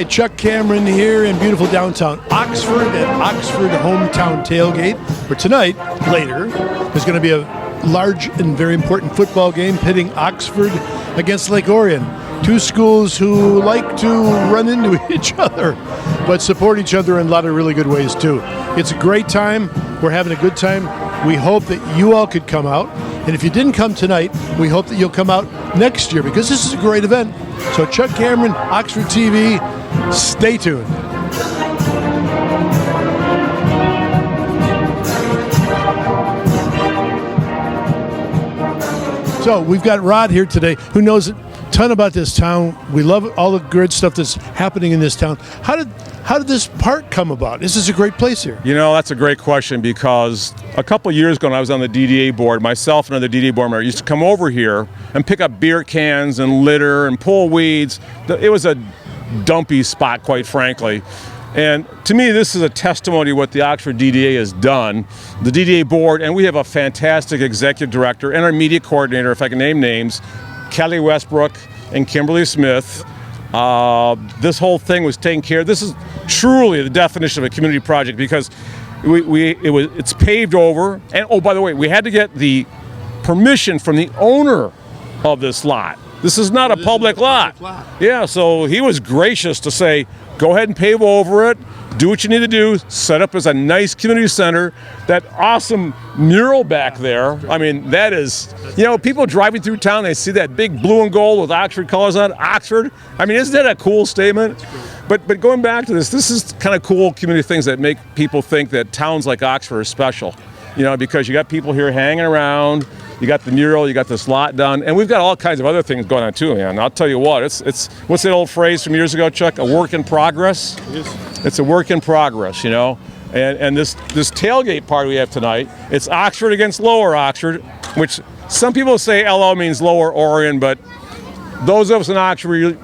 Hi, Chuck Cameron here in beautiful downtown Oxford at Oxford Hometown Tailgate, where tonight, later, there's going to be a large and very important football game pitting Oxford against Lake Orion. Two schools who like to run into each other, but support each other in a lot of really good ways too. It's a great time. We're having a good time. We hope that you all could come out. And if you didn't come tonight, we hope that you'll come out next year because this is a great event. So Chuck Cameron, Oxford TV, stay tuned. So we've got Rod here today who knows a ton about this town. We love all the good stuff that's happening in this town. How did this park come about? This is a great place here. You know, that's a great question because a couple years ago when I was on the DDA board, myself and another DDA board member used to come over here and pick up beer cans and litter and pull weeds. It was a dumpy spot, quite frankly. And to me, this is a testimony to what the Oxford DDA has done. The DDA board, and we have a fantastic executive director and our media coordinator, if I can name names, Kelly Westbrook and Kimberly Smith. This whole thing was taken care of. This is truly the definition of a community project because it's paved over. And oh, by the way, we had to get the permission from the owner of this lot. This is not a public lot. Yeah, so he was gracious to say, go ahead and pave over it, do what you need to do, set up as a nice community center. That awesome mural back there, I mean, that is, you know, people driving through town, they see that big blue and gold with Oxford colors on it, Oxford. I mean, isn't that a cool statement? But going back to this is kind of cool community things that make people think that towns like Oxford are special. You know, because you got people here hanging around, you got the mural, you got this lot done, and we've got all kinds of other things going on too, man. I'll tell you what, it's what's that old phrase from years ago, Chuck? A work in progress? It's a work in progress, you know? And this tailgate party we have tonight, it's Oxford against Lower Oxford, which some people say LO means Lower Orion, but those of us in Oxford,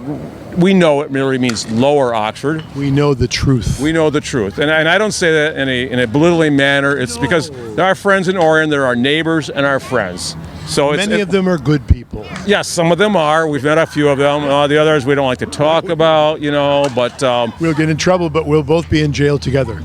we know it really means Lower Oxford. We know the truth. We know the truth. And I don't say that in a belittling manner. It's because there are friends in Orion, there are neighbors and our friends. So many of them are good people. Yes, some of them are. We've met a few of them. The others we don't like to talk about, you know, but... we'll get in trouble, but we'll both be in jail together.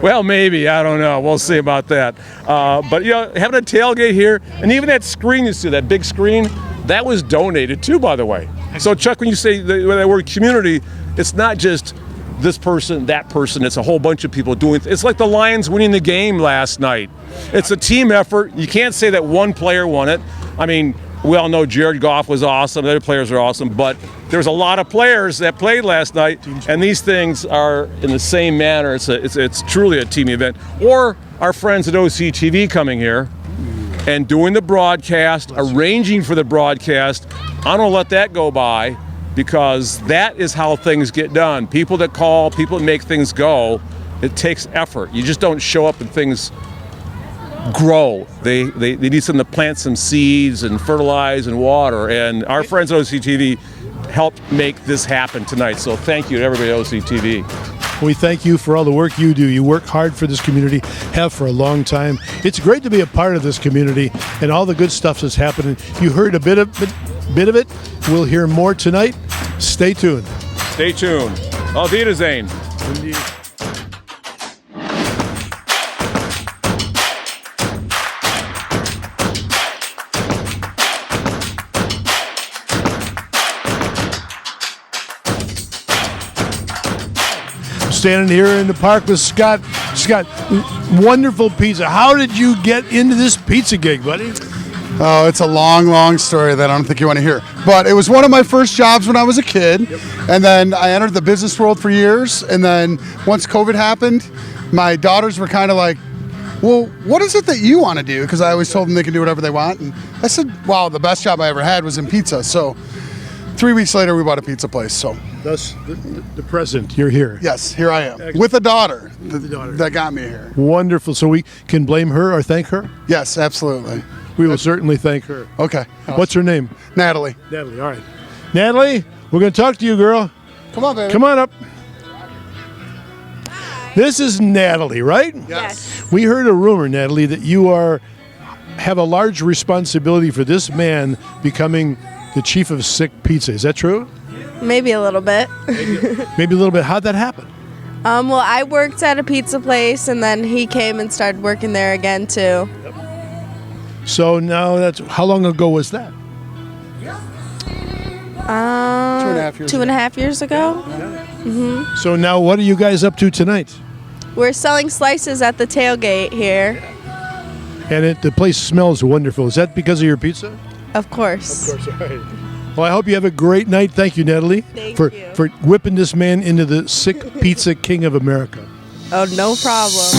Well, maybe. I don't know. We'll see about that. But, you know, having a tailgate here, and even that screen you see, that big screen, that was donated too, by the way. So, Chuck, when you say that word community, it's not just this person, that person. It's a whole bunch of people doing. It's like the Lions winning the game last night. It's a team effort. You can't say that one player won it. I mean, we all know Jared Goff was awesome. The other players are awesome, but there's a lot of players that played last night, and these things are in the same manner. It's truly a team event. Or our friends at OCA TV coming here and doing the broadcast, arranging for the broadcast. I don't let that go by because that is how things get done. People that call, people that make things go, it takes effort. You just don't show up and things grow. They need something to plant some seeds and fertilize and water. And our friends at OCA TV helped make this happen tonight. So thank you to everybody at OCA TV. We thank you for all the work you do. You work hard for this community, have for a long time. It's great to be a part of this community and all the good stuff that's happening. You heard a bit of it. We'll hear more tonight. Stay tuned. Stay tuned. Auf Wiedersehen. Indeed. Standing here in the park with Scott. Scott, wonderful pizza. How did you get into this pizza gig, buddy? Oh, it's a long story that I don't think you want to hear. But it was one of my first jobs when I was a kid. Yep. And then I entered the business world for years. And then once COVID happened, my daughters were kind of like, well, what is it that you want to do? Because I always told them they can do whatever they want. And I said, wow, the best job I ever had was in pizza. So 3 weeks later, we bought a pizza place. So thus, the present, you're here. Yes, here I am. Excellent. With a daughter that got me here. Wonderful. So we can blame her or thank her? Yes, absolutely. We will certainly thank her. Okay. What's her name? Natalie. Natalie, all right. Natalie, we're going to talk to you, girl. Come on, baby. Come on up. This is Natalie, right? Yes. We heard a rumor, Natalie, that you have a large responsibility for this man becoming the chief of Sick Pizza. Is that true? maybe a little bit. Maybe a little bit. How'd that happen? Well, I worked at a pizza place, and then he came and started working there again too. So now how long ago was that? 2.5 years ago. So now what are you guys up to tonight? We're selling slices at the Tailgate here. And the place smells wonderful. Is that because of your pizza? Of course. Of course, all right. Well, I hope you have a great night. Thank you, Natalie, for whipping this man into the sick pizza king of America. Oh, no problem.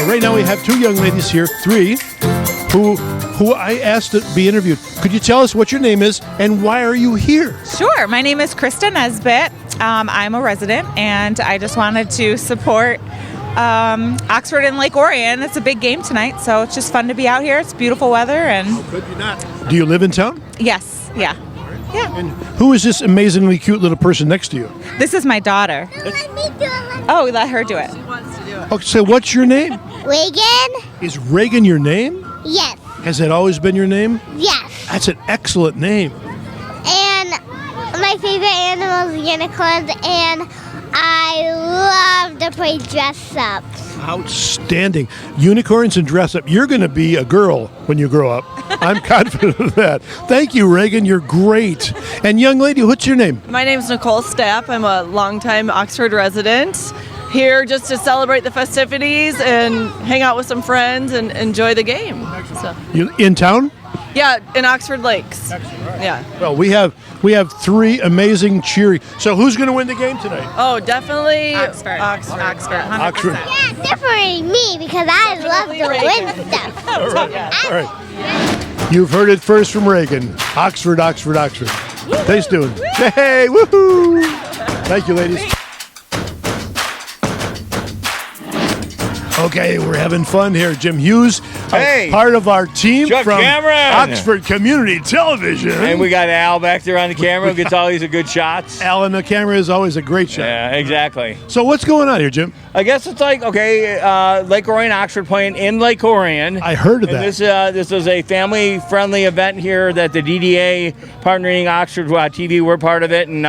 Right now we have two young ladies here, three, who I asked to be interviewed. Could you tell us what your name is and why are you here? Sure. My name is Krista Nesbitt. I'm a resident, and I just wanted to support Oxford and Lake Orion. It's a big game tonight, so it's just fun to be out here. It's beautiful weather, and Could you not? Do you live in town? yes, yeah. And who is this amazingly cute little person next to you? This is my daughter. Oh, let her do it. Okay, so what's your name? Reagan? Is Reagan your name? Yes. Has that always been your name? Yes. That's an excellent name. And my favorite animal is unicorns, and I love to play dress up. Outstanding. Unicorns and dress up. You're going to be a girl when you grow up. I'm confident of that. Thank you, Reagan. You're great. And young lady, what's your name? My name's Nicole Stapp. I'm a longtime Oxford resident. Here just to celebrate the festivities and hang out with some friends and enjoy the game. So, You in town? yeah, in Oxford Lakes. Yeah. Well, we have three amazing cheery. So who's going to win the game tonight? Oh, definitely Oxford. Oxford. 100%. Oxford. Yeah, definitely me, because I love to win stuff. All right. You've heard it first from Reagan. Oxford, Oxford, Oxford. Thanks, doing. Hey, woohoo! Thank you, ladies. Okay, we're having fun here. Jim Hughes, part of our team Chuck from Cameron. Oxford Community Television. And we got Al back there on the camera who gets all these good shots. Al on the camera is always a great shot. Yeah, exactly. So what's going on here, Jim? I guess it's like, Lake Orion, Oxford playing in Lake Orion. I heard of And that. this is a family-friendly event here that the DDA, partnering Oxford TV, we're part of it. And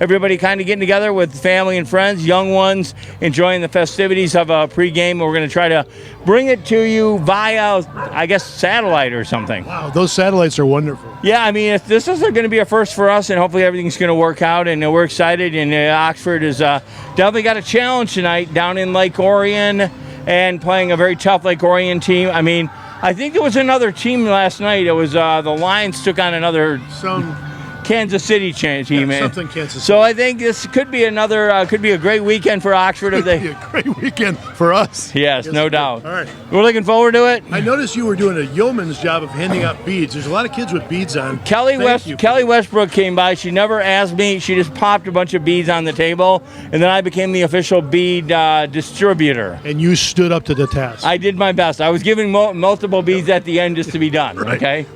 everybody kind of getting together with family and friends, young ones, enjoying the festivities of a pregame. We're going to try to bring it to you via, I guess, satellite or something. Wow, those satellites are wonderful. Yeah, I mean, this is going to be a first for us, and hopefully everything's going to work out, and we're excited. And Oxford has definitely got a challenge tonight down in Lake Orion and playing a very tough Lake Orion team. I mean, I think there was another team last night. It was the Lions took on another Kansas City team. Something Kansas City. So I think this could be could be a great weekend for Oxford. If It'd they, be a great weekend for us. yes, no doubt. All right. We're looking forward to it. I noticed you were doing a yeoman's job of handing out beads. There's a lot of kids with beads on. Kelly Thank you. Westbrook came by. She never asked me. She just popped a bunch of beads on the table, and then I became the official bead distributor. And you stood up to the task. I did my best. I was giving multiple beads at the end just to be done. Right. Okay.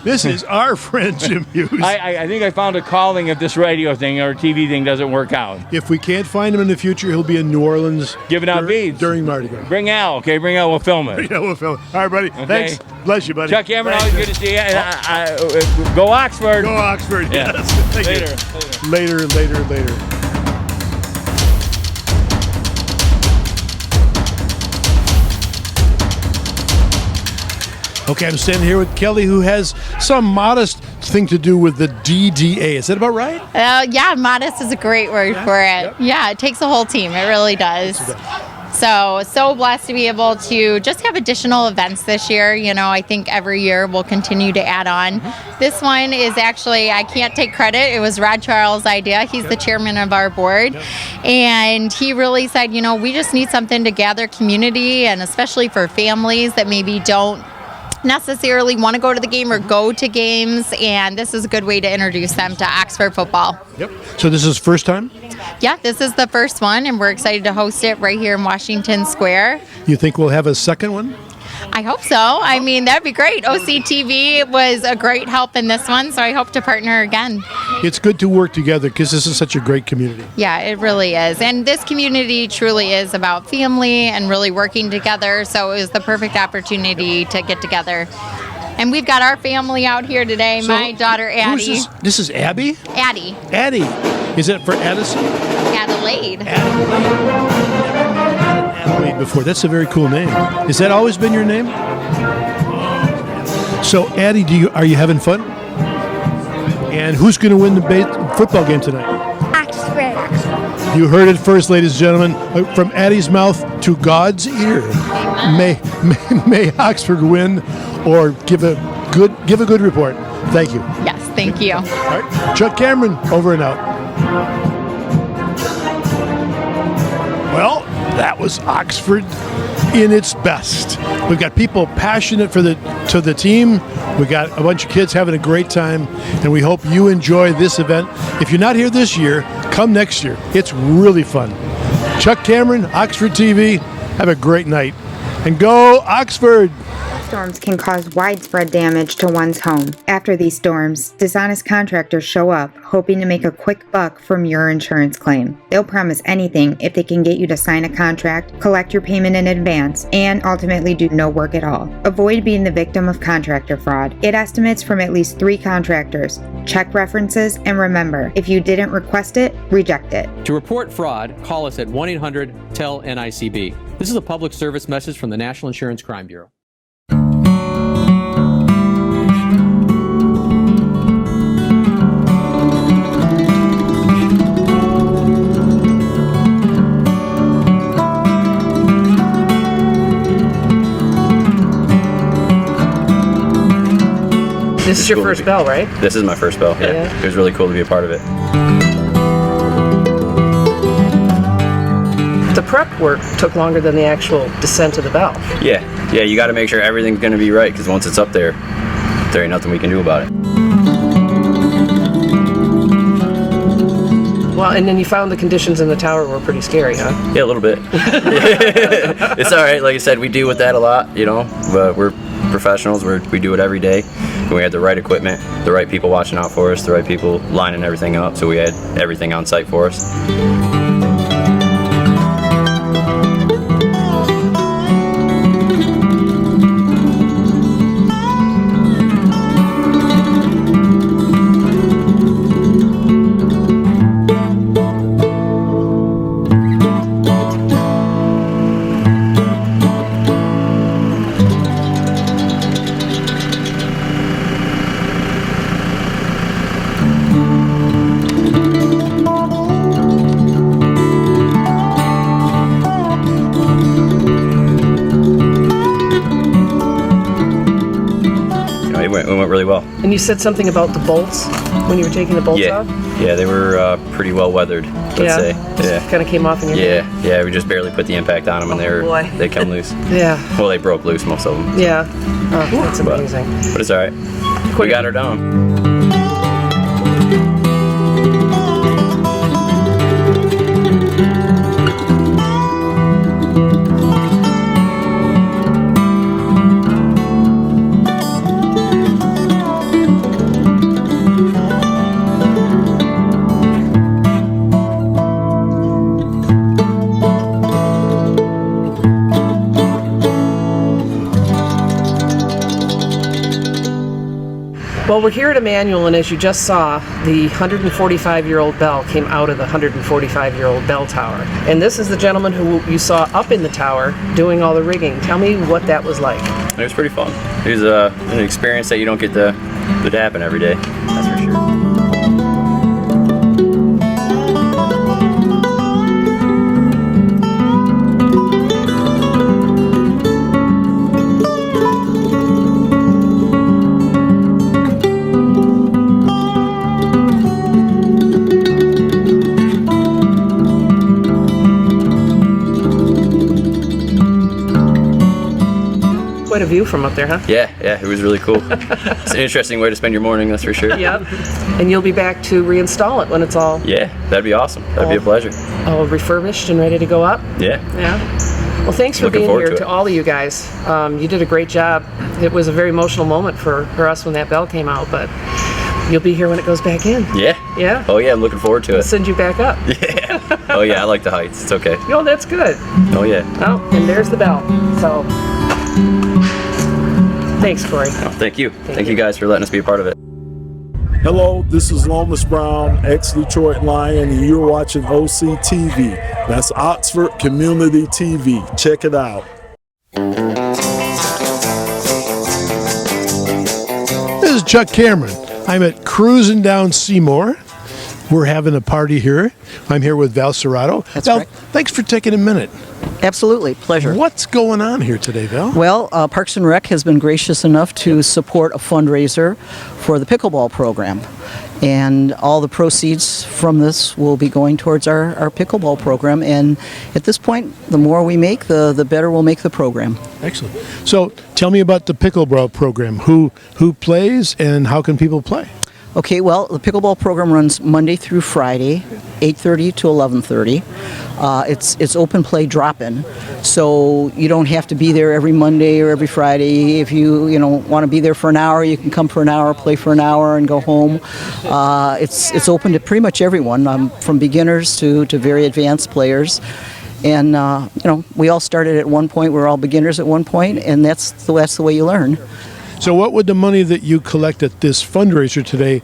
This is our friend Jim Hughes. I think I found a calling if this radio thing or TV thing doesn't work out. If we can't find him in the future, he'll be in New Orleans Giving out beads during Mardi Gras. Bring Al. Okay, bring Al. We'll film it. Yeah, we'll film it. All right, buddy. Okay. Thanks. Bless you, buddy. Chuck Cameron, Thanks. always good to see you. And go Oxford. Go Oxford. Yeah. Yes. Thank you. Later. Later. Okay, I'm standing here with Kelly, who has some modest thing to do with the DDA. Is that about right? Yeah, modest is a great word for it. Yeah, it takes a whole team. It really does. So blessed to be able to just have additional events this year. You know, I think every year we'll continue to add on. This one is actually, I can't take credit. It was Rod Charles' idea. He's the chairman of our board. And he really said, you know, we just need something to gather community, and especially for families that maybe don't necessarily want to go to the game or go to games, and this is a good way to introduce them to Oxford football. Yep. So this is first time? Yeah, this is the first one, and we're excited to host it right here in Washington Square. You think we'll have a second one? I hope so. I mean, that'd be great. OCTV was a great help in this one, so I hope to partner again. It's good to work together because this is such a great community. Yeah, it really is. And this community truly is about family and really working together, so it was the perfect opportunity to get together. And we've got our family out here today. So, my daughter, Addie. Who's this? This is Abby? Addie. Addie. Is it for Addison? Adelaide. Adelaide before. That's a very cool name. Has that always been your name? So, Addie, are you having fun? And who's going to win the football game tonight? Oxford. You heard it first, ladies and gentlemen, from Addie's mouth to God's ear. May Oxford win, or give a good report. Thank you. Yes, thank you. All right, Chuck Cameron, over and out. Well, that was Oxford in its best. We've got people passionate to the team. We got a bunch of kids having a great time, and we hope you enjoy this event. If you're not here this year, come next year. It's really fun. Chuck Cameron, Oxford TV. Have a great night. And go Oxford! Storms can cause widespread damage to one's home. After these storms, dishonest contractors show up, hoping to make a quick buck from your insurance claim. They'll promise anything if they can get you to sign a contract, collect your payment in advance, and ultimately do no work at all. Avoid being the victim of contractor fraud. Get estimates from at least 3 contractors. Check references, and remember, if you didn't request it, reject it. To report fraud, call us at 1-800-TEL-NICB. This is a public service message from the National Insurance Crime Bureau. This is your first bell, right? This is my first bell, yeah. It was really cool to be a part of it. The prep work took longer than the actual descent of the bell. Yeah, you got to make sure everything's going to be right, because once it's up there, there ain't nothing we can do about it. Well, and then you found the conditions in the tower were pretty scary, huh? Yeah, a little bit. It's all right. Like I said, we deal with that a lot, but we're professionals. We do it every day. And we had the right equipment, the right people watching out for us, the right people lining everything up, so we had everything on site for us. It went really well. And you said something about the bolts when you were taking the bolts off? Yeah, they were pretty well weathered, let's say. Just kind of came off in your hand? Yeah, we just barely put the impact on them, and they come loose. Yeah. Well, they broke loose, most of them. Yeah. Oh, that's amazing. But it's all right. We got her down. Well, we're here at Emmanuel, and as you just saw, the 145-year-old bell came out of the 145-year-old bell tower. And this is the gentleman who you saw up in the tower doing all the rigging. Tell me what that was like. It was pretty fun. It was an experience that you don't get to happen every day, that's for sure. Quite a view from up there, huh? Yeah, it was really cool. It's an interesting way to spend your morning, that's for sure. Yep. And you'll be back to reinstall it when it's all... Yeah, that'd be awesome. That'd be a pleasure. All refurbished and ready to go up? Yeah. Yeah. Well, thanks for Looking being forward here to to it. all of you guys. You did a great job. It was a very emotional moment for us when that bell came out, but you'll be here when it goes back in. Yeah. Yeah? Oh yeah, I'm looking forward to We'll it. send you back up. Oh yeah, I like the heights. It's okay. No, that's good. Oh yeah. Oh, and there's the bell. So, thanks, Corey. Oh, thank you. Thank you guys for letting us be a part of it. Hello, this is Lomas Brown, ex-Detroit Lion, and you're watching OCTV. That's Oxford Community TV. Check it out. This is Chuck Cameron. I'm at Crusin down Seymour. We're having a party here. I'm here with Val Serrato. That's Val, correct. thanks for taking a minute. Absolutely, pleasure. What's going on here today, Val? Well, Parks and Rec has been gracious enough to support a fundraiser for the pickleball program. And all the proceeds from this will be going towards our pickleball program. And at this point, the more we make, the better we'll make the program. Excellent. So tell me about the pickleball program. Who plays and how can people play? Okay, well, the pickleball program runs Monday through Friday, 8:30 to 11:30. It's open play drop-in, so you don't have to be there every Monday or every Friday. If you want to be there for an hour, you can come for an hour, play for an hour, and go home. It's open to pretty much everyone, from beginners to very advanced players. And we all started at one point. We're all beginners at one point, and that's the way you learn. So what would the money that you collect at this fundraiser today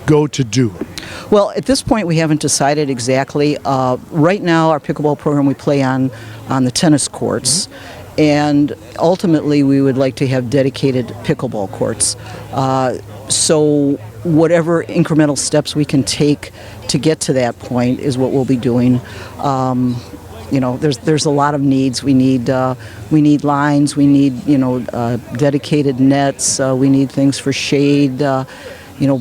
go to do? Well, at this point, we haven't decided exactly. Right now, our pickleball program, we play on the tennis courts. And ultimately, we would like to have dedicated pickleball courts. So whatever incremental steps we can take to get to that point is what we'll be doing. There's a lot of needs. We need lines. We need dedicated nets. We need things for shade.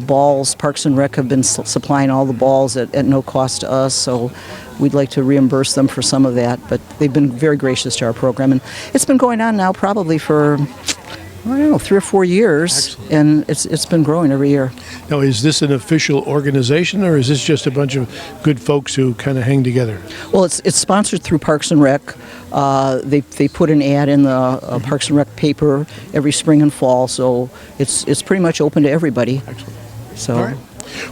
Balls. Parks and Rec have been supplying all the balls at no cost to us. So we'd like to reimburse them for some of that. But they've been very gracious to our program, and it's been going on now probably for 3 or 4 years. Excellent. And it's been growing every year. Now, is this an official organization, or is this just a bunch of good folks who kind of hang together? Well, it's sponsored through Parks and Rec. They put an ad in the Parks and Rec paper every spring and fall, so it's pretty much open to everybody. Excellent. So. All right.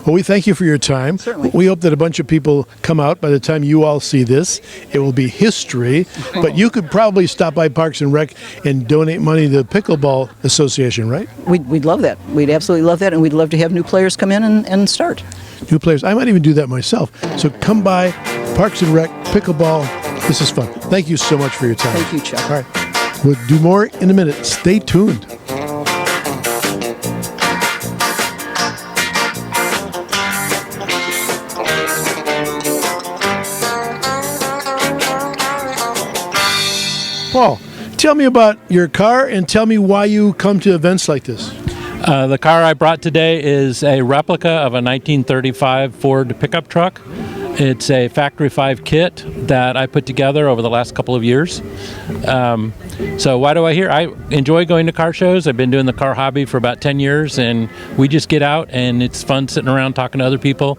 Well, we thank you for your time. Certainly. We hope that a bunch of people come out by the time you all see this. It will be history, but you could probably stop by Parks and Rec and donate money to the Pickleball Association, right? We'd love that. We'd absolutely love that, and we'd love to have new players come in and start. New players. I might even do that myself. So come by, Parks and Rec, Pickleball. This is fun. Thank you so much for your time. Thank you, Chuck. All right. We'll do more in a minute. Stay tuned. Paul, tell me about your car and tell me why you come to events like this. The car I brought today is a replica of a 1935 Ford pickup truck. It's a Factory 5 kit that I put together over the last couple of years. So why do I here? I enjoy going to car shows. I've been doing the car hobby for about 10 years, and we just get out, and it's fun sitting around talking to other people.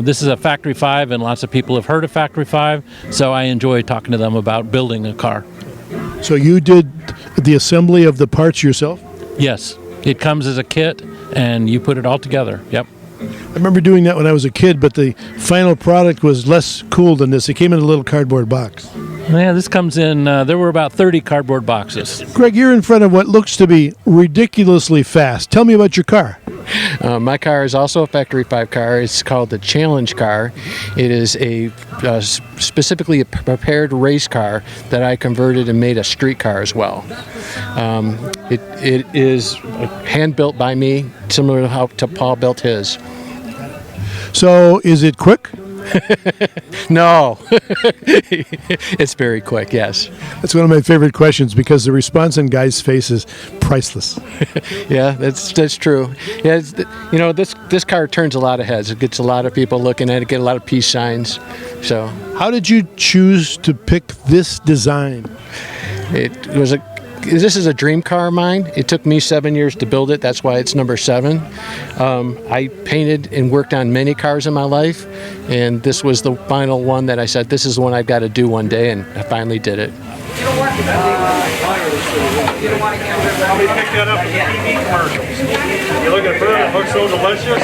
This is a Factory 5, and lots of people have heard of Factory 5, so I enjoy talking to them about building a car. So you did the assembly of the parts yourself? Yes. It comes as a kit, and you put it all together. Yep. I remember doing that when I was a kid, but the final product was less cool than this. It came in a little cardboard box. Yeah, this comes in, there were about 30 cardboard boxes. Greg, you're in front of what looks to be ridiculously fast. Tell me about your car. My car is also a Factory 5 car. It's called the Challenge car. It is a specifically a prepared race car that I converted and made a street car as well. It is hand built by me, similar to how Paul built his. So is it quick? No. It's very quick, yes. That's one of my favorite questions because the response on guys' face is priceless. Yeah, that's true. Yeah, this car turns a lot of heads. It gets a lot of people looking at it, get a lot of peace signs. So, how did you choose to pick this design? This is a dream car of mine. It took me 7 years to build it. That's why it's number 7. I painted and worked on many cars in my life, and this was the final one that I said, this is the one I've got to do one day, and I finally did it. Somebody picked that up in the TV commercials. You look at food, it looks so delicious.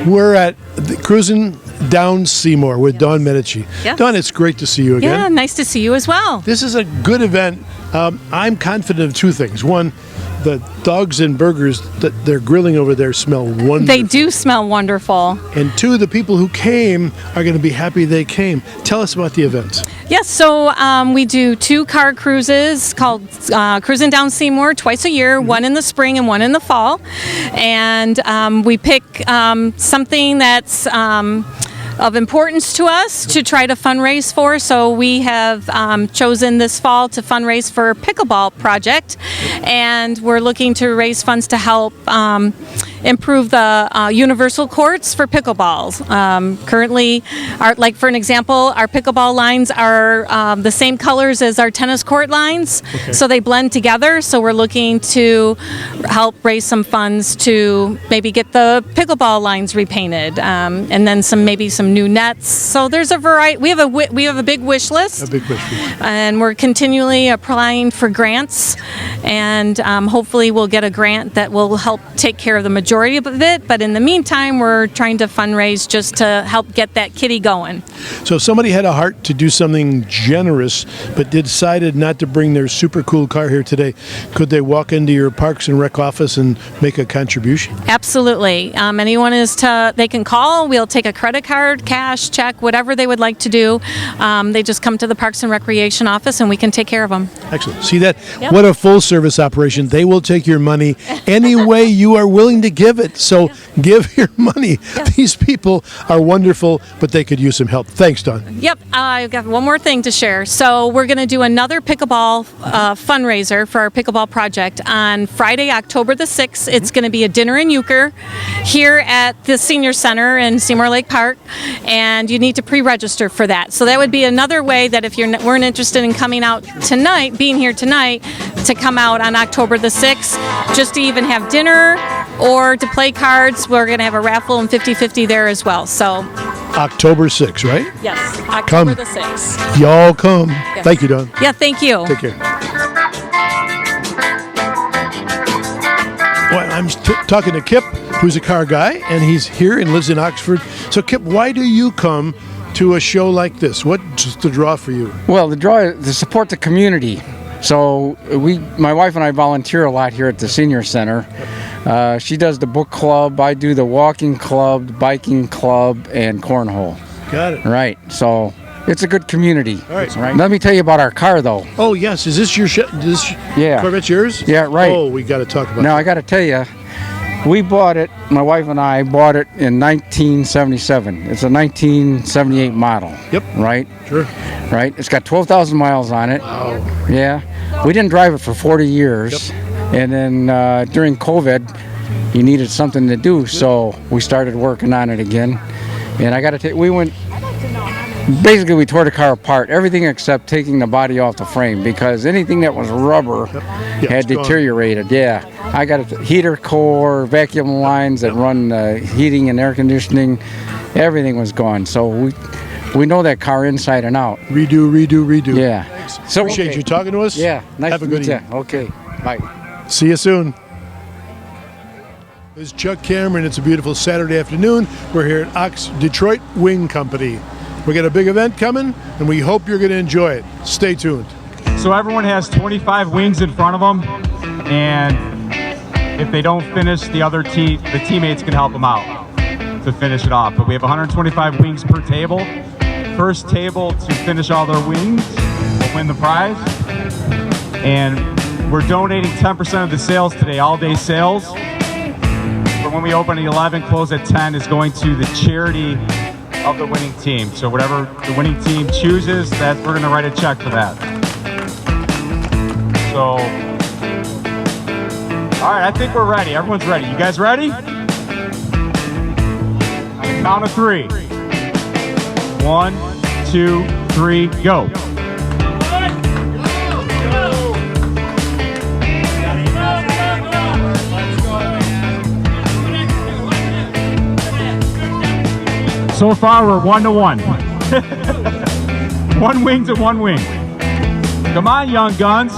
We're at the Crusin down Seymour with Dawn Medici. Yes. Dawn, it's great to see you again. Yeah, nice to see you as well. This is a good event. I'm confident of two things. One, the dogs and burgers that they're grilling over there smell wonderful. They do smell wonderful. And two, the people who came are going to be happy they came. Tell us about the event. Yes, so we do 2 car cruises called Cruisin' Down Seymour twice a year, one in the spring and one in the fall. And we pick something that's of importance to us to try to fundraise for. So we have chosen this fall to fundraise for Pickleball Project, and we're looking to raise funds to help improve the universal courts for pickleballs. Currently, like for an example, our pickleball lines are the same colors as our tennis court lines, so they blend together. So we're looking to help raise some funds to maybe get the pickleball lines repainted, and then maybe some new nets. So there's a variety. We have a big wish list. A big wish list. And we're continually applying for grants, and hopefully we'll get a grant that will help take care of the majority of it. But in the meantime, we're trying to fundraise just to help get that kitty going. So if somebody had a heart to do something generous, but decided not to bring their super cool car here today, could they walk into your Parks and Rec office and make a contribution? Absolutely. Anyone they can call. We'll take a credit card, cash, check, whatever they would like to do. They just come to the Parks and Recreation office and we can take care of them. Excellent. See that? Yep. What a full service operation. They will take your money any way you are willing to give it. So give your money. These people are wonderful, but they could use some help. Thanks, Dawn. Yep, I've got one more thing to share. So we're going to do another pickleball fundraiser for our pickleball project on Friday, October the 6th. It's going to be a dinner in Euchre here at the Senior Center in Seymour Lake Park, and you need to pre-register for that. So that would be another way that if you weren't interested in coming out tonight, being here tonight, to come out on October the 6th, just to even have dinner or to play cards. We're going to have a raffle and 50-50 there as well. So October 6th, right? yes, October Come. the 6th. Y'all come. Yes. Thank you, Dawn. Yeah, thank you. Take care. Well, I'm talking to Kip, who's a car guy, and he's here and lives in Oxford. So, Kip, why do you come to a show like this? What's the draw for you? Well, the draw is to support the community. So my wife and I volunteer a lot here at the Senior Center. She does the book club, I do the walking club, the biking club, and cornhole. Got it. Right. So it's a good community. All right. Let me tell you about our car, though. Oh, yes. Is this your Yeah. Corvette's yours? Yeah, right. Oh, we got to talk about Now, I got to tell you, we bought it, my wife and I bought it in 1977. It's a 1978 model. Yep. Right? Sure. Right? It's got 12,000 miles on it. Wow. Yeah. We didn't drive it for 40 years. Yep. And then during COVID, you needed something to do, so we started working on it again. And I got to tell you, basically we tore the car apart, everything except taking the body off the frame, because anything that was rubber had deteriorated. Yeah. I got a heater core, vacuum lines that run heating and air conditioning. Everything was gone. So we know that car inside and out. Redo. Yeah. Thanks. So appreciate you talking to us. Yeah. Nice Have a to good meet you. evening. Okay. Bye. See you soon. This is Chuck Cameron. It's a beautiful Saturday afternoon. We're here at Detroit Wing Company. We got a big event coming, and we hope you're going to enjoy it. Stay tuned. So everyone has 25 wings in front of them, and if they don't finish, the teammates can help them out to finish it off. But we have 125 wings per table. First table to finish all their wings will win the prize. And we're donating 10% of the sales today, all day sales. But when we open at 11, close at 10, is going to the charity of the winning team. So whatever the winning team chooses, we're going to write a check for that. So, all right, I think we're ready. Everyone's ready. You guys ready? On the count of 3. 1, 2, 3, go. So far, we're 1-1. 1 wing to 1 wing. Come on, young guns.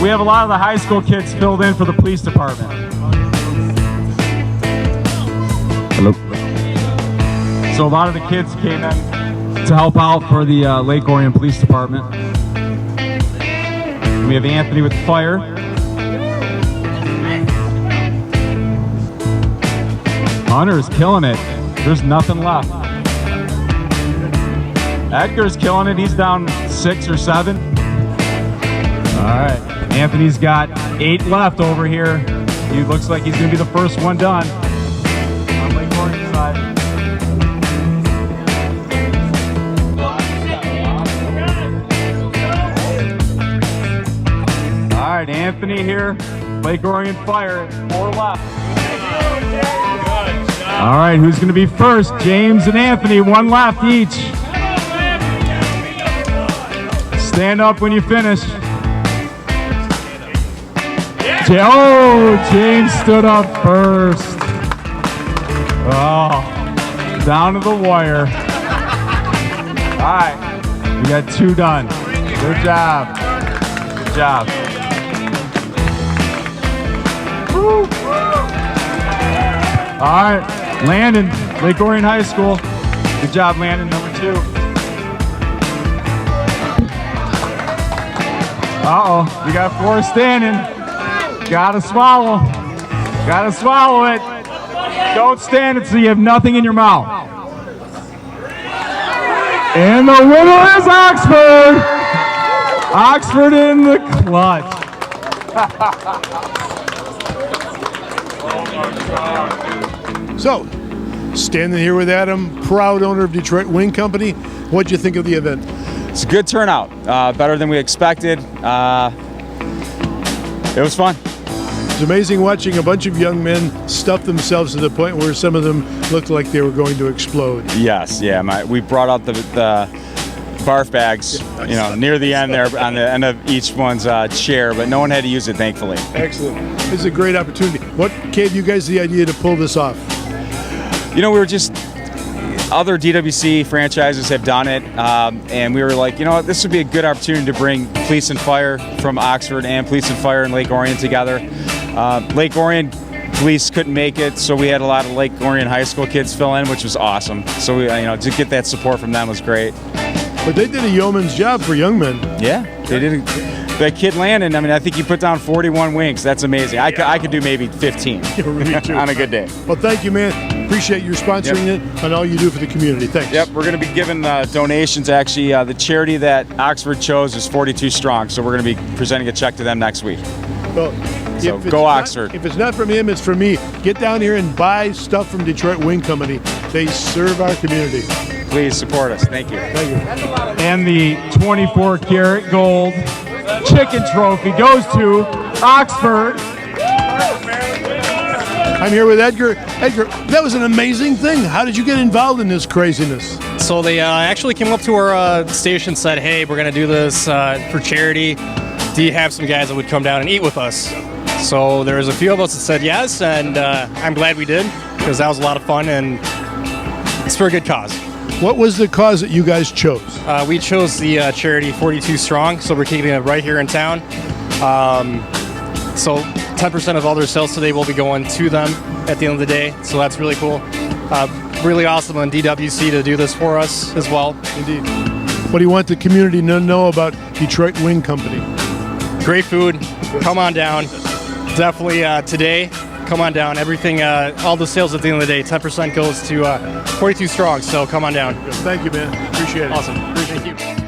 We have a lot of the high school kids filled in for the police department. Hello. So a lot of the kids came in to help out for the Lake Orion Police Department. We have Anthony with fire. Hunter's killing it. There's nothing left. Edgar's killing it. He's down 6 or 7. All right. Anthony's got 8 left over here. He looks like he's going to be the first one done. On Lake Orion side. All right, Anthony here. Lake Orion Fire. 4 left. All right, who's going to be first? James and Anthony, 1 left each. Stand up when you finish. Oh, James stood up first. Oh, down to the wire. All right, we got 2 done. Good job. Good job. Woo. All right, Landon, Lake Orion High School. Good job, Landon, number 2. Uh-oh, we got 4 standing. Gotta swallow. Gotta swallow it. Don't stand until you have nothing in your mouth. And the winner is Oxford. Oxford in the clutch. So, standing here with Adam, proud owner of Detroit Wing Company. What'd you think of the event? It's a good turnout, better than we expected. It was fun. It's amazing watching a bunch of young men stuff themselves to the point where some of them looked like they were going to explode. Yes, yeah. We brought out the barf bags, you know, near the end there on the end of each one's chair, but no one had to use it, thankfully. Excellent. This is a great opportunity. What gave you guys the idea to pull this off? You know, we were just, other DWC franchises have done it, and we were like, you know what, this would be a good opportunity to bring Police and Fire from Oxford and Police and Fire in Lake Orion together. Lake Orion Police couldn't make it, so we had a lot of Lake Orion High School kids fill in, which was awesome. So we, you know, to get that support from them was great. But they did a yeoman's job for young men. Yeah, they did. That kid Landon, I mean, I think he put down 41 wings. That's amazing. I could do maybe 15 on a good day. Well, thank you, man. Appreciate you sponsoring it and all you do for the community. Thanks. Yep, we're going to be giving donations. Actually, the charity that Oxford chose is 42 Strong, so we're going to be presenting a check to them next week. Well, so go Oxford. If it's not from him, it's from me. Get down here and buy stuff from Detroit Wing Company. They serve our community. Please support us. Thank you. Thank you. And the 24-karat gold chicken trophy goes to Oxford. I'm here with Edgar. Edgar, that was an amazing thing. How did you get involved in this craziness? So they actually came up to our station and said, hey, we're going to do this for charity. Do you have some guys that would come down and eat with us? So there was a few of us that said yes, and I'm glad we did, because that was a lot of fun, and it's for a good cause. What was the cause that you guys chose? We chose the charity 42 Strong, so we're keeping it right here in town. So 10% of all their sales today will be going to them at the end of the day, so that's really cool. Really awesome on DWC to do this for us as well. Indeed. What do you want the community to know about Detroit Wing Company? Great food. Come on down. Definitely today. Come on down. Everything, all the sales at the end of the day, 10% goes to 42 Strong, so come on down. Thank you, man. Appreciate it. Awesome. Thank you.